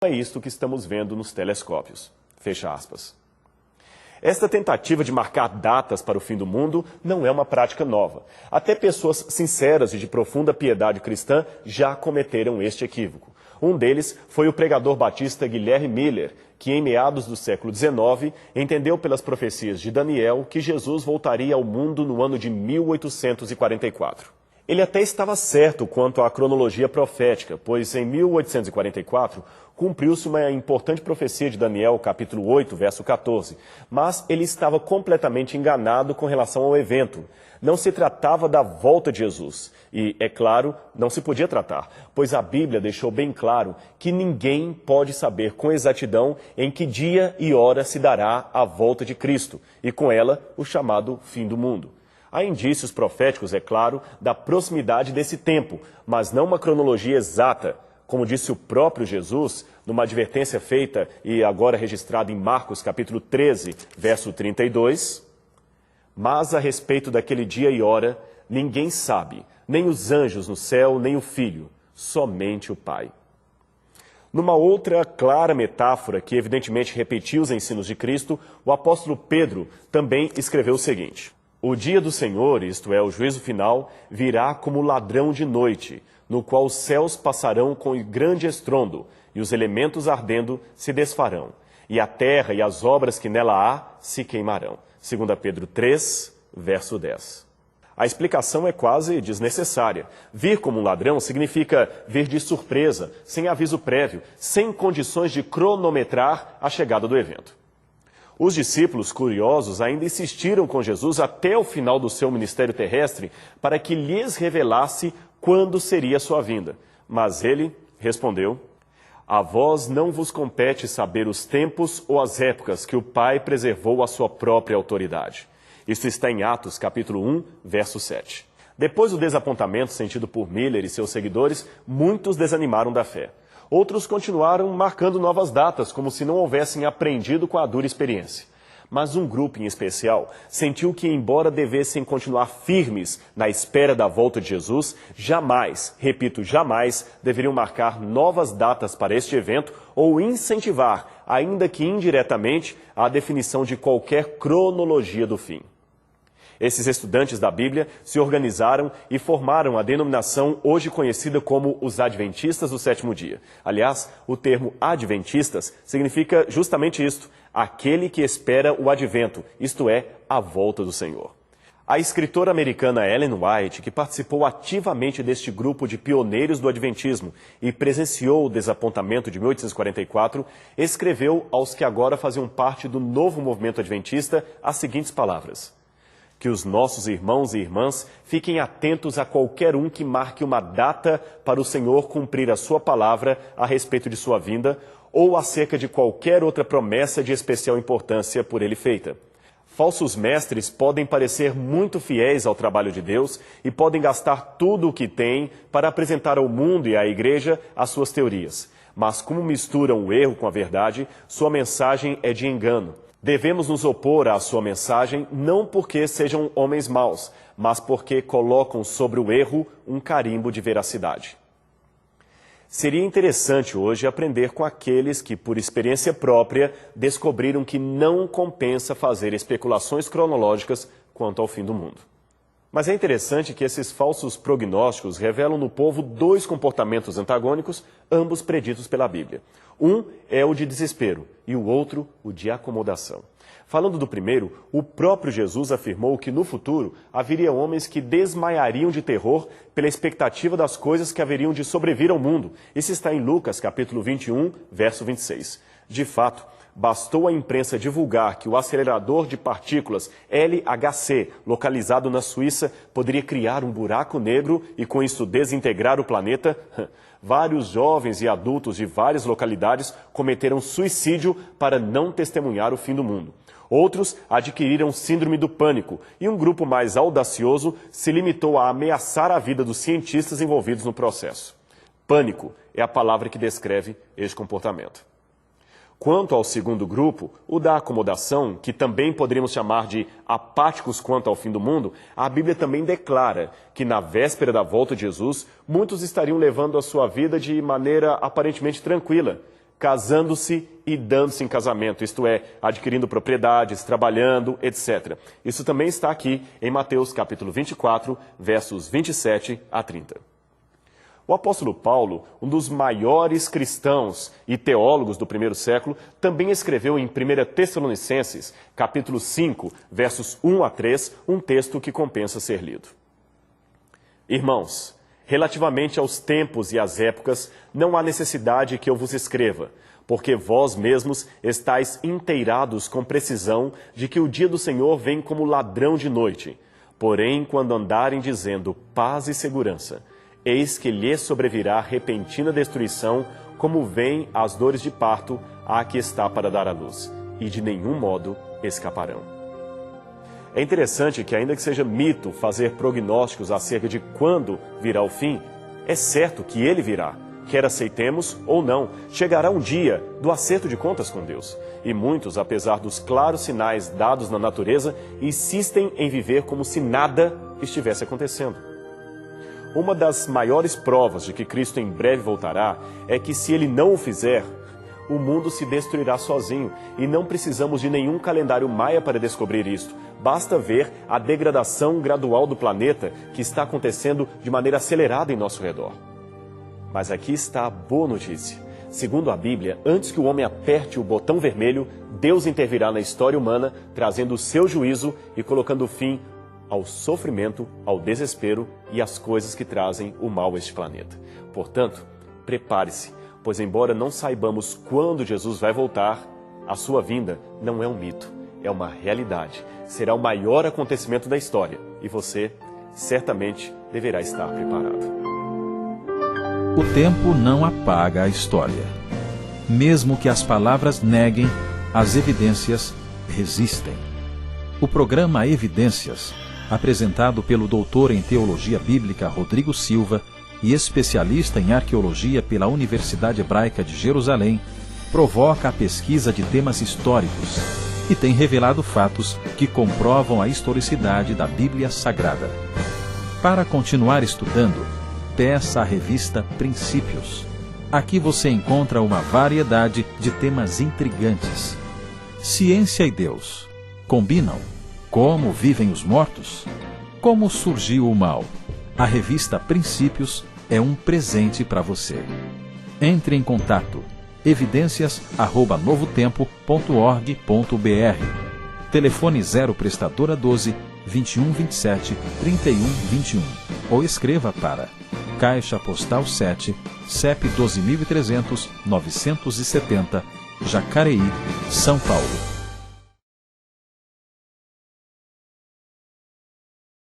É isto que estamos vendo nos telescópios. Fecha aspas. Esta tentativa de marcar datas para o fim do mundo não é uma prática nova. Até pessoas sinceras e de profunda piedade cristã já cometeram este equívoco. Um deles foi o pregador batista Guilherme Miller, que em meados do século XIX entendeu pelas profecias de Daniel que Jesus voltaria ao mundo no ano de 1844. Ele até estava certo quanto à cronologia profética, pois em 1844 cumpriu-se uma importante profecia de Daniel, capítulo 8, verso 14. Mas ele estava completamente enganado com relação ao evento. Não se tratava da volta de Jesus. E, é claro, não se podia tratar, pois a Bíblia deixou bem claro que ninguém pode saber com exatidão em que dia e hora se dará a volta de Cristo, e com ela o chamado fim do mundo. Há indícios proféticos, é claro, da proximidade desse tempo, mas não uma cronologia exata. Como disse o próprio Jesus, numa advertência feita e agora registrada em Marcos, capítulo 13, verso 32, mas a respeito daquele dia e hora, ninguém sabe, nem os anjos no céu, nem o Filho, somente o Pai. Numa outra clara metáfora que evidentemente repetiu os ensinos de Cristo, o apóstolo Pedro também escreveu o seguinte: o dia do Senhor, isto é, o juízo final, virá como ladrão de noite, no qual os céus passarão com grande estrondo, e os elementos ardendo se desfarão, e a terra e as obras que nela há se queimarão. 2 Pedro 3, verso 10. A explicação é quase desnecessária. Vir como um ladrão significa vir de surpresa, sem aviso prévio, sem condições de cronometrar a chegada do evento. Os discípulos curiosos ainda insistiram com Jesus até o final do seu ministério terrestre para que lhes revelasse quando seria a sua vinda. Mas ele respondeu: a vós não vos compete saber os tempos ou as épocas que o Pai preservou à sua própria autoridade. Isto está em Atos, capítulo 1, verso 7. Depois do desapontamento sentido por Miller e seus seguidores, muitos desanimaram da fé. Outros continuaram marcando novas datas, como se não houvessem aprendido com a dura experiência. Mas um grupo em especial sentiu que, embora devessem continuar firmes na espera da volta de Jesus, jamais, repito, jamais, deveriam marcar novas datas para este evento ou incentivar, ainda que indiretamente, a definição de qualquer cronologia do fim. Esses estudantes da Bíblia se organizaram e formaram a denominação hoje conhecida como os Adventistas do Sétimo Dia. Aliás, o termo Adventistas significa justamente isto: aquele que espera o advento, isto é, a volta do Senhor. A escritora americana Ellen White, que participou ativamente deste grupo de pioneiros do Adventismo e presenciou o desapontamento de 1844, escreveu aos que agora faziam parte do novo movimento adventista as seguintes palavras: que os nossos irmãos e irmãs fiquem atentos a qualquer um que marque uma data para o Senhor cumprir a sua palavra a respeito de sua vinda ou acerca de qualquer outra promessa de especial importância por ele feita. Falsos mestres podem parecer muito fiéis ao trabalho de Deus e podem gastar tudo o que têm para apresentar ao mundo e à igreja as suas teorias. Mas como misturam o erro com a verdade, sua mensagem é de engano. Devemos nos opor à sua mensagem não porque sejam homens maus, mas porque colocam sobre o erro um carimbo de veracidade. Seria interessante hoje aprender com aqueles que, por experiência própria, descobriram que não compensa fazer especulações cronológicas quanto ao fim do mundo. Mas é interessante que esses falsos prognósticos revelam no povo dois comportamentos antagônicos, ambos preditos pela Bíblia. Um é o de desespero e o outro o de acomodação. Falando do primeiro, o próprio Jesus afirmou que no futuro haveria homens que desmaiariam de terror pela expectativa das coisas que haveriam de sobrevir ao mundo. Isso está em Lucas, capítulo 21, verso 26. De fato, bastou a imprensa divulgar que o acelerador de partículas LHC, localizado na Suíça, poderia criar um buraco negro e com isso desintegrar o planeta. Vários jovens e adultos de várias localidades cometeram suicídio para não testemunhar o fim do mundo. Outros adquiriram síndrome do pânico e um grupo mais audacioso se limitou a ameaçar a vida dos cientistas envolvidos no processo. Pânico é a palavra que descreve este comportamento. Quanto ao segundo grupo, o da acomodação, que também poderíamos chamar de apáticos quanto ao fim do mundo, a Bíblia também declara que na véspera da volta de Jesus, muitos estariam levando a sua vida de maneira aparentemente tranquila. casando-se e dando-se em casamento, isto é, adquirindo propriedades, trabalhando, etc. Isso também está aqui em Mateus capítulo 24, versos 27 a 30. O apóstolo Paulo, um dos maiores cristãos e teólogos do primeiro século, também escreveu em 1 Tessalonicenses, capítulo 5, versos 1 a 3, um texto que compensa ser lido. Irmãos, relativamente aos tempos e às épocas, não há necessidade que eu vos escreva, porque vós mesmos estáis inteirados com precisão de que o dia do Senhor vem como ladrão de noite. Porém, quando andarem dizendo paz e segurança, eis que lhes sobrevirá repentina destruição, como vêm as dores de parto a que está para dar à luz, e de nenhum modo escaparão. É interessante que, ainda que seja mito fazer prognósticos acerca de quando virá o fim, é certo que ele virá. Quer aceitemos ou não, chegará um dia do acerto de contas com Deus. E muitos, apesar dos claros sinais dados na natureza, insistem em viver como se nada estivesse acontecendo. Uma das maiores provas de que Cristo em breve voltará é que, se ele não o fizer, o mundo se destruirá sozinho e não precisamos de nenhum calendário maia para descobrir isto. Basta ver a degradação gradual do planeta que está acontecendo de maneira acelerada em nosso redor. Mas aqui está a boa notícia. Segundo a Bíblia, antes que o homem aperte o botão vermelho, Deus intervirá na história humana, trazendo o seu juízo e colocando fim ao sofrimento, ao desespero e às coisas que trazem o mal a este planeta. Portanto, prepare-se, pois embora não saibamos quando Jesus vai voltar, a sua vinda não é um mito, é uma realidade. Será o maior acontecimento da história e você certamente deverá estar preparado. O tempo não apaga a história. Mesmo que as palavras neguem, as evidências resistem. O programa Evidências, apresentado pelo doutor em Teologia Bíblica Rodrigo Silva e especialista em arqueologia pela Universidade Hebraica de Jerusalém, provoca a pesquisa de temas históricos e tem revelado fatos que comprovam a historicidade da Bíblia Sagrada. Para continuar estudando, peça a revista Princípios. Aqui você encontra uma variedade de temas intrigantes. Ciência e Deus combinam? Como vivem os mortos? Como surgiu o mal? A revista Princípios é um presente para você. Entre em contato. evidências@novotempo.org.br. Telefone 0 prestadora 12 21 27 31 21 ou escreva para Caixa Postal 7, CEP 12.300 970, Jacareí, São Paulo.